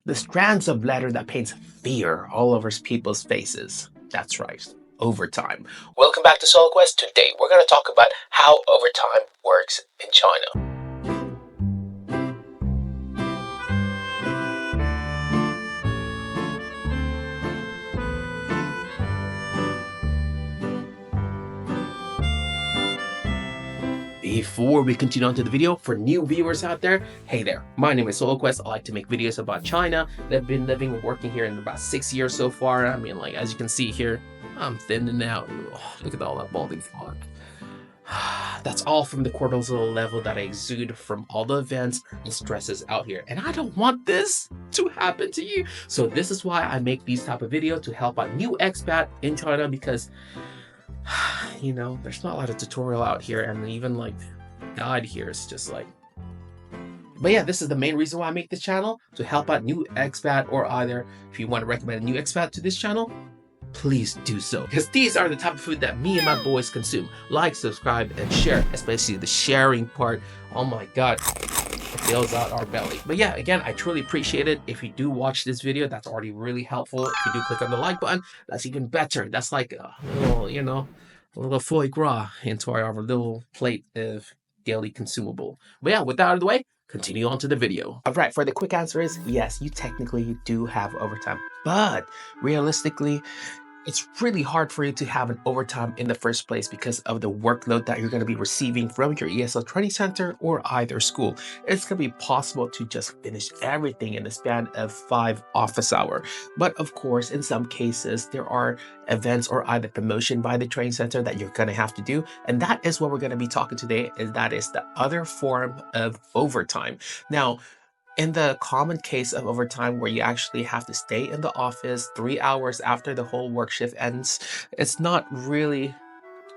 the strands of letter that paints fear all over people's faces. That's right, overtime. Welcome back to Solo Quest. Today we're going to talk about how overtime works in China. Before we continue on to the video, for new viewers out there, hey there, my name is Solo Quest. I like to make videos about China. I've been living and working here in about 6 years so far. I mean, like, as you can see here, I'm thinning out. Oh, look at all that balding spot. That's all from the cortisol level that I exude from all the events and stresses out here. And I don't want this to happen to you. So this is why I make these type of videos, to help out new expat in China, because you know, there's not a lot of tutorial out here, and even like guide here is just like. But yeah, this is the main reason why I make this channel, to help out new expat, or either if you want to recommend a new expat to this channel, please do so, because these are the type of food that me and my boys consume. Like, subscribe, and share, especially the sharing part. Oh my god, it fills out our belly. But yeah, again, I truly appreciate it. If you do watch this video, that's already really helpful. If you do click on the like button, that's even better. That's like a little, you know, a little foie gras into our little plate of daily consumable. But yeah, with that out of the way, continue on to the video. All right, for the quick answer is yes, you technically do have overtime, but realistically, it's really hard for you to have an overtime in the first place because of the workload that you're going to be receiving from your ESL training center or either school. It's going to be possible to just finish everything in the span of 5 office hours. But of course, in some cases, there are events or either promotion by the training center that you're going to have to do. And that is what we're going to be talking today, is that is the other form of overtime. Now, in the common case of overtime where you actually have to stay in the office 3 hours after the whole work shift ends, it's not really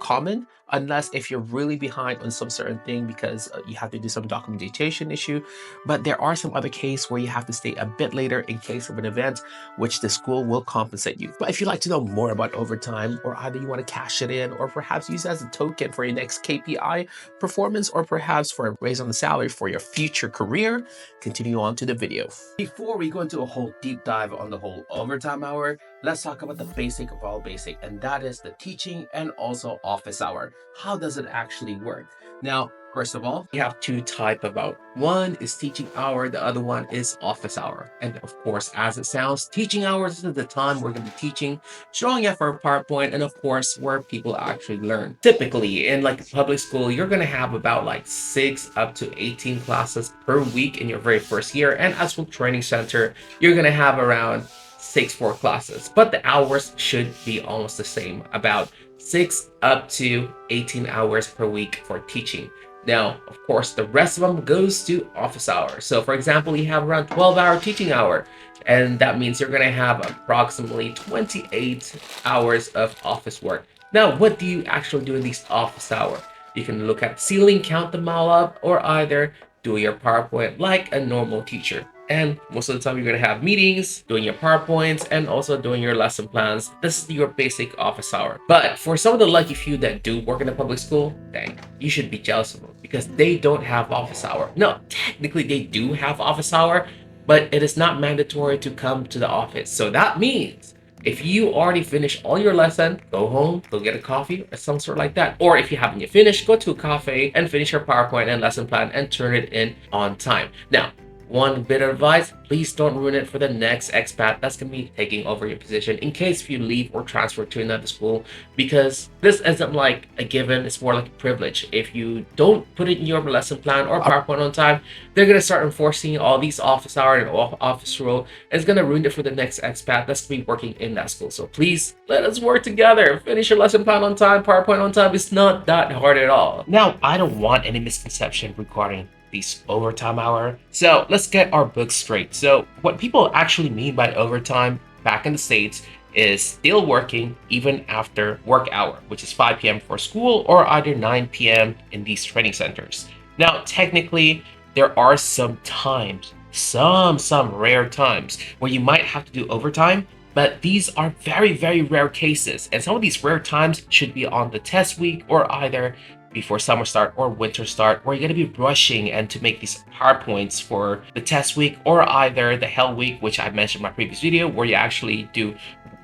common unless if you're really behind on some certain thing because you have to do some documentation issue. But there are some other cases where you have to stay a bit later in case of an event, which the school will compensate you. But if you'd like to know more about overtime, or either you want to cash it in, or perhaps use it as a token for your next KPI performance, or perhaps for a raise on the salary for your future career, continue on to the video. Before we go into a whole deep dive on the whole overtime hour, let's talk about the basic of all basic, and that is the teaching and also office hour. How does it actually work? Now, first of all, we have 2 types of hour. One is teaching hour, the other one is office hour. And of course, as it sounds, teaching hours is the time we're going to be teaching, showing up our PowerPoint, and of course, where people actually learn. Typically, in like a public school, you're going to have about like 6 up to 18 classes per week in your very first year. And as for training center, you're going to have around 4 classes, but the hours should be almost the same, about 6 up to 18 hours per week for teaching. Now, of course, the rest of them goes to office hours. So for example, you have around 12-hour teaching hour, and that means you're going to have approximately 28 hours of office work. Now, what do you actually do in these office hours? You can look at ceiling, count them all up, or either do your PowerPoint like a normal teacher. And most of the time you're going to have meetings, doing your PowerPoints, and also doing your lesson plans. This is your basic office hour. But for some of the lucky few that do work in a public school, dang, you should be jealous of them because they don't have office hour. No, technically they do have office hour, but it is not mandatory to come to the office. So that means if you already finished all your lesson, go home, go get a coffee or some sort like that. Or if you haven't yet finished, go to a cafe and finish your PowerPoint and lesson plan and turn it in on time. Now, one bit of advice, please don't ruin it for the next expat that's going to be taking over your position in case if you leave or transfer to another school, because this isn't like a given, it's more like a privilege. If you don't put it in your lesson plan or PowerPoint on time, they're going to start enforcing all these office hour and office rule, and it's going to ruin it for the next expat that's going to be working in that school. So please, let us work together. Finish your lesson plan on time, PowerPoint on time. It's not that hard at all. Now, I don't want any misconception regarding these overtime hour. So let's get our books straight. So what people actually mean by overtime back in the States is still working even after work hour, which is 5 p.m. for school or either 9 p.m. in these training centers. Now, technically, there are some times, some rare times where you might have to do overtime, but these are very, very rare cases. And some of these rare times should be on the test week or either before summer start or winter start, where you're going to be rushing and to make these PowerPoints for the test week, or either the Hell Week, which I mentioned in my previous video, where you actually do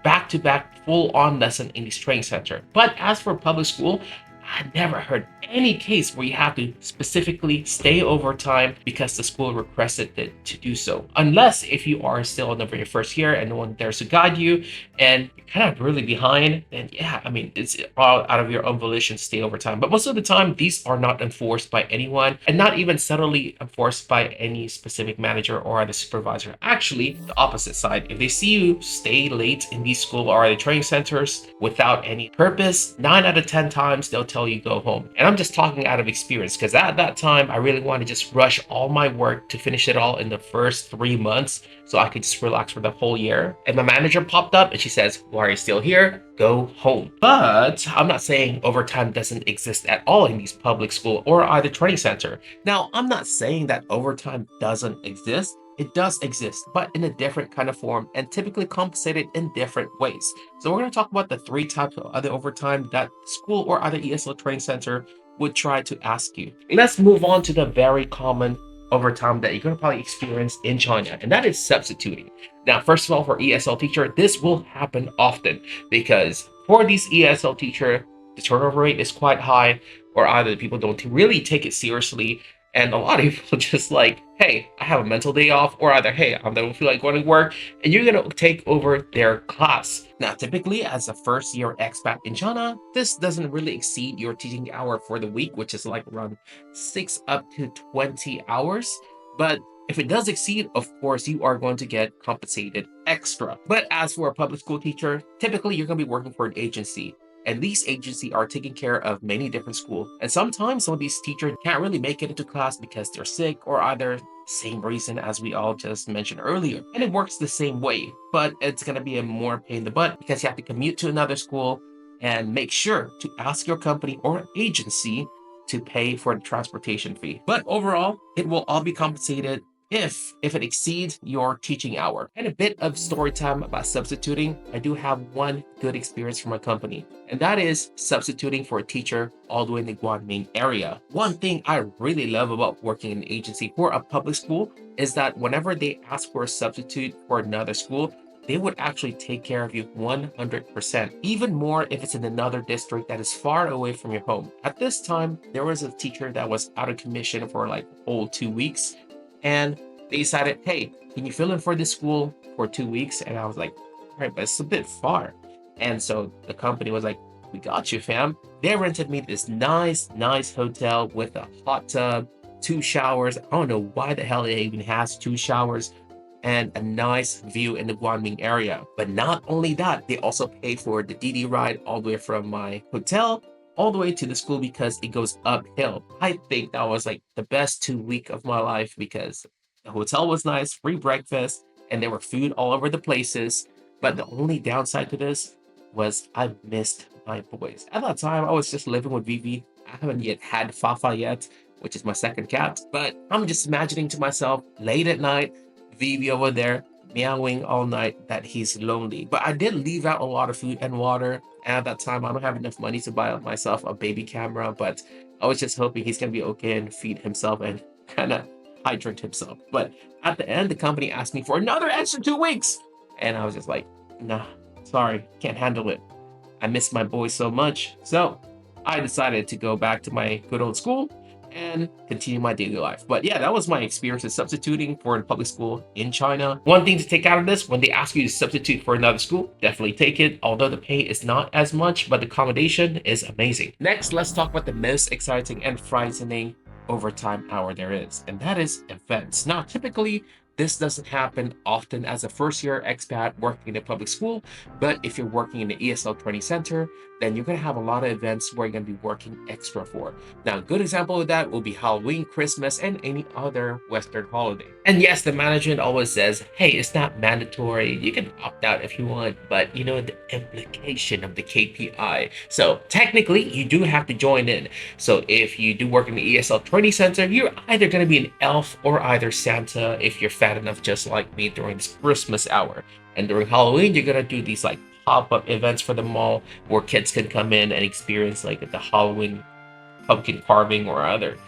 back-to-back full-on lesson in this training center. But as for public school, I never heard any case where you have to specifically stay overtime because the school requested it to do so. Unless if you are still in the very first year and no one there to guide you and you're kind of really behind, then yeah, I mean, it's all out of your own volition to stay overtime. But most of the time, these are not enforced by anyone and not even subtly enforced by any specific manager or the supervisor. Actually, the opposite side. If they see you stay late in these school or the training centers without any purpose, 9 out of 10 times, they'll tell you go home. And I'm just talking out of experience because at that time I really wanted to just rush all my work to finish it all in the first 3 months so I could just relax for the whole year. And my manager popped up and she says, why are you still here? Go home. But I'm not saying overtime doesn't exist at all in these public school or either training center. Now, I'm not saying that overtime doesn't exist. It does exist, but in a different kind of form and typically compensated in different ways. So we're going to talk about the 3 types of other overtime that school or other ESL training center would try to ask you. Let's move on to the very common overtime that you're going to probably experience in China, and that is substituting. Now, first of all, for ESL teacher, this will happen often because for these ESL teacher, the turnover rate is quite high, or either people don't really take it seriously. And a lot of people just like, hey, I have a mental day off, or either, hey, I don't feel like going to work, and you're going to take over their class. Now, typically, as a first-year expat in China, this doesn't really exceed your teaching hour for the week, which is like around 6 up to 20 hours. But if it does exceed, of course, you are going to get compensated extra. But as for a public school teacher, typically, you're going to be working for an agency. And these agencies are taking care of many different schools. And sometimes some of these teachers can't really make it into class because they're sick or either same reason as we all just mentioned earlier. And it works the same way, but it's going to be a more pain in the butt because you have to commute to another school and make sure to ask your company or agency to pay for the transportation fee. But overall, it will all be compensated if it exceeds your teaching hour. And a bit of story time about substituting. I do have one good experience from my company, and that is substituting for a teacher all the way in the Guangming area. One thing I really love about working in an agency for a public school is that whenever they ask for a substitute for another school, they would actually take care of you 100%, even more if it's in another district that is far away from your home. At this time, there was a teacher that was out of commission for like a whole 2 weeks, and they decided, hey, can you fill in for this school for 2 weeks? And I was like, all right, but it's a bit far. And so the company was like, we got you, fam. They rented me this nice hotel with a hot tub, 2 showers. I don't know why the hell it even has 2 showers, and a nice view in the Guangming area. But not only that, they also pay for the DD ride all the way from my hotel all the way to the school because it goes uphill. I think that was like the best 2 weeks of my life because the hotel was nice, free breakfast, and there were food all over the places. But the only downside to this was I missed my boys. At that time, I was just living with Vivi. I haven't yet had Fafa yet, which is my second cat. But I'm just imagining to myself late at night, Vivi over there meowing all night that he's lonely. But I did leave out a lot of food and water. And at that time, I don't have enough money to buy myself a baby camera, but I was just hoping he's going to be okay and feed himself and kind of hydrate himself. But at the end, the company asked me for another extra 2 weeks. And I was just like, nah, sorry, can't handle it. I miss my boys so much. So I decided to go back to my good old school and continue my daily life. But yeah, that was my experience with substituting for a public school in China. One thing to take out of this, when they ask you to substitute for another school, definitely take it. Although the pay is not as much, but the accommodation is amazing. Next, let's talk about the most exciting and frightening overtime hour there is, and that is events. Now, typically, this doesn't happen often as a first-year expat working in a public school, but if you're working in the ESL training center, then you're going to have a lot of events where you're going to be working extra for. Now, a good example of that will be Halloween, Christmas, and any other Western holiday. And yes, the management always says, hey, it's not mandatory. You can opt out if you want, but you know, the implication of the KPI. So technically, you do have to join in. So if you do work in the ESL training center, you're either going to be an elf or either Santa if you're fat enough just like me during this Christmas hour. And during Halloween, you're going to do these like pop-up events for the mall where kids can come in and experience like the Halloween pumpkin carving or other,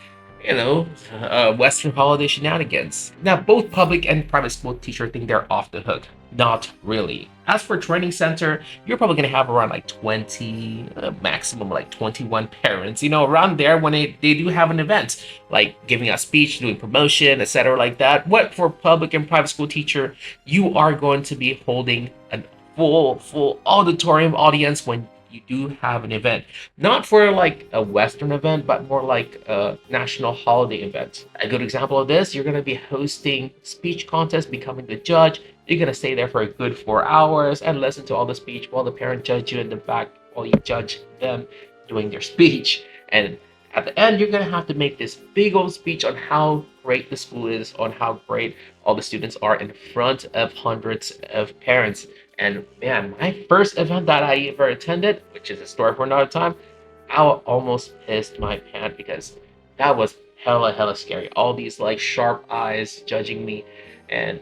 Western holiday shenanigans. Now, both public and private school teachers think they're off the hook. Not really. As for training center, you're probably gonna have around like 20, maximum like 21 parents, around there when they do have an event, like giving a speech, doing promotion, etc. like that. What for public and private school teacher, you are going to be holding a full auditorium audience when you do have an event, not for like a Western event, but more like a national holiday event. A good example of this, you're going to be hosting speech contest, becoming the judge. You're going to stay there for a good 4 hours and listen to all the speech while the parent judge you in the back while you judge them doing their speech. And at the end, you're going to have to make this big old speech on how great the school is, on how great all the students are in front of hundreds of parents. And man, my first event that I ever attended, which is a story for another time, I almost pissed my pants because that was hella scary. All these like sharp eyes judging me and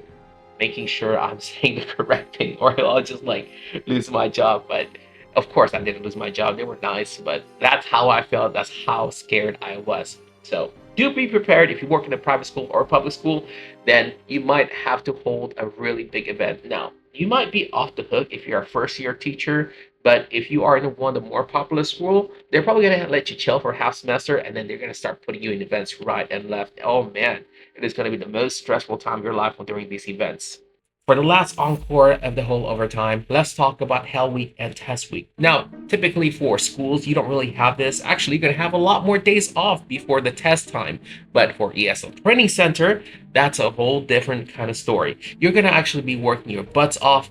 making sure I'm saying the correct thing, or I'll just like lose my job. But of course, I didn't lose my job. They were nice, but that's how I felt. That's how scared I was. So do be prepared. If you work in a private school or a public school, then you might have to hold a really big event. Now, you might be off the hook if you're a first year teacher, but if you are in one of the more popular school, they're probably going to let you chill for half semester, and then they're going to start putting you in events right and left. Oh man, it is going to be the most stressful time of your life during these events. For the last encore of the whole overtime, let's talk about Hell Week and Test Week. Now, typically for schools, you don't really have this. Actually, you're going to have a lot more days off before the test time. But for ESL Training Center, that's a whole different kind of story. You're going to actually be working your butts off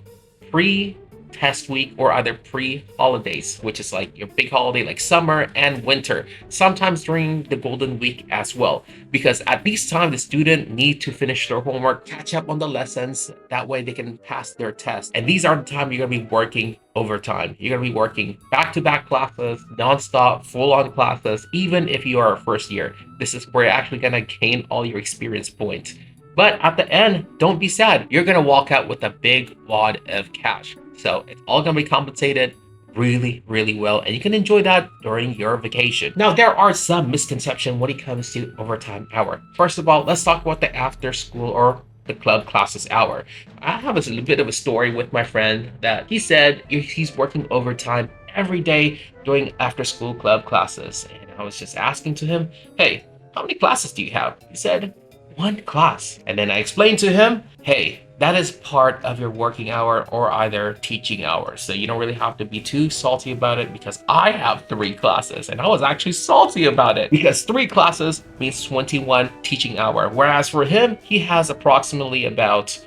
pre-test week or either pre-holidays, which is like your big holiday like summer and winter, sometimes during the golden week as well, because at this time the student need to finish their homework, catch up on the lessons, that way they can pass their test. And these are the time you're going to be working overtime. You're going to be working back-to-back classes, non-stop, full-on classes. Even if you are a first year, this is where you're actually going to gain all your experience points. But at the end, don't be sad. You're going to walk out with a big wad of cash. So it's all going to be compensated really well, and you can enjoy that during your vacation. Now, there are some misconceptions when it comes to overtime hour. First of all, let's talk about the after school or the club classes hour. I have a little bit of a story with my friend that he said he's working overtime every day doing after school club classes. And I was just asking to him, hey, how many classes do you have? He said, one class. And then I explained to him, hey, that is part of your working hour or either teaching hours. So you don't really have to be too salty about it, because I have 3 classes and I was actually salty about it because 3 classes means 21 teaching hour. Whereas for him, he has approximately about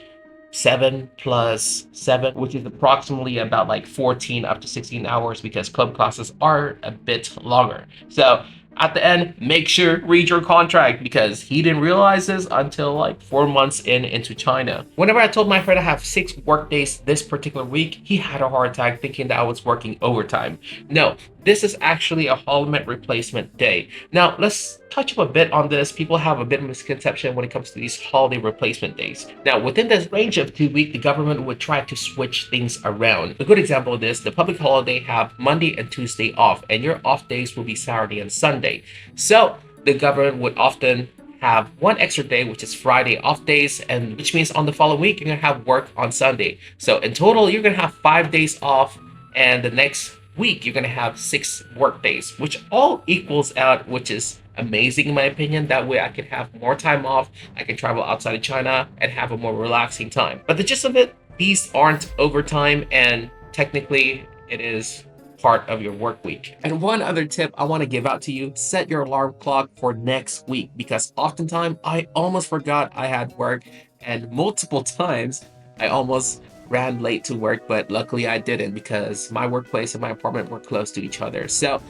7 plus 7, which is approximately about like 14 up to 16 hours because club classes are a bit longer. So at the end, make sure read your contract, because he didn't realize this until like 4 months into China. Whenever I told my friend I have 6 work days this particular week, he had a heart attack thinking that I was working overtime. No, this is actually a holiday replacement day. Now, let's touch up a bit on this. People have a bit of misconception when it comes to these holiday replacement days. Now, within this range of 2 weeks, the government would try to switch things around. A good example of this, the public holiday have Monday and Tuesday off, and your off days will be Saturday and Sunday. So the government would often have one extra day, which is Friday off days, and which means on the following week, you're gonna have work on Sunday. So in total, you're gonna have 5 days off, and the next week you're gonna have 6 work days, which all equals out, which is amazing in my opinion. That way I can have more time off, I can travel outside of China and have a more relaxing time. But the gist of it, these aren't overtime, and technically it is part of your work week. And one other tip I want to give out to you, set your alarm clock for next week, because oftentimes I almost forgot I had work, and multiple times I almost ran late to work, but luckily I didn't, because my workplace and my apartment were close to each other. So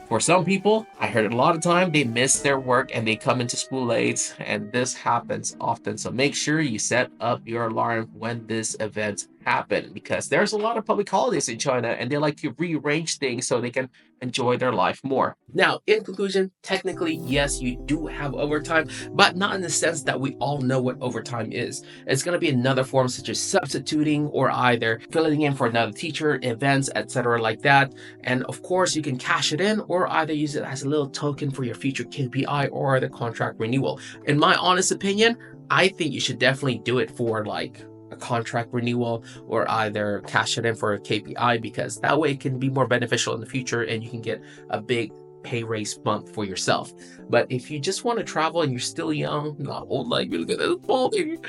for some people, I heard a lot of time they miss their work and they come into school late, and this happens often. So make sure you set up your alarm when this event happen because there's a lot of public holidays in China and they like to rearrange things so they can enjoy their life more. Now, in conclusion, technically, yes, you do have overtime, but not in the sense that we all know what overtime is. It's going to be another form such as substituting or either filling in for another teacher, events, etc. like that. And of course, you can cash it in or either use it as a little token for your future KPI or the contract renewal. In my honest opinion, I think you should definitely do it for like a contract renewal or either cash it in for a KPI because that way it can be more beneficial in the future and you can get a big pay raise bump for yourself. But if you just want to travel and you're still young, not old like me, look at this balding,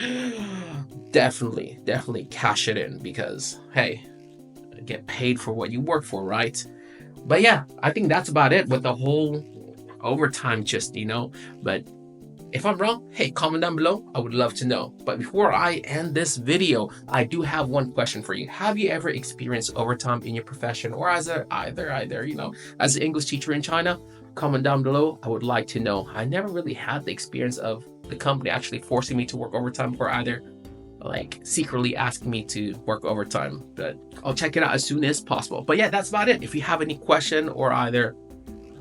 definitely cash it in because hey, get paid for what you work for, right? But yeah, I think that's about it with the whole overtime gist, but if I'm wrong, hey, comment down below. I would love to know. But before I end this video, I do have one question for you. Have you ever experienced overtime in your profession or as either, as an English teacher in China? Comment down below. I would like to know. I never really had the experience of the company actually forcing me to work overtime or either like secretly asking me to work overtime, but I'll check it out as soon as possible. But yeah, that's about it. If you have any question or either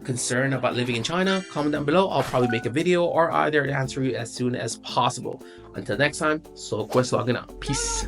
concern about living in China, comment down below. I'll probably make a video or either answer you as soon as possible. Until next time, SoulQuest logging out. Peace.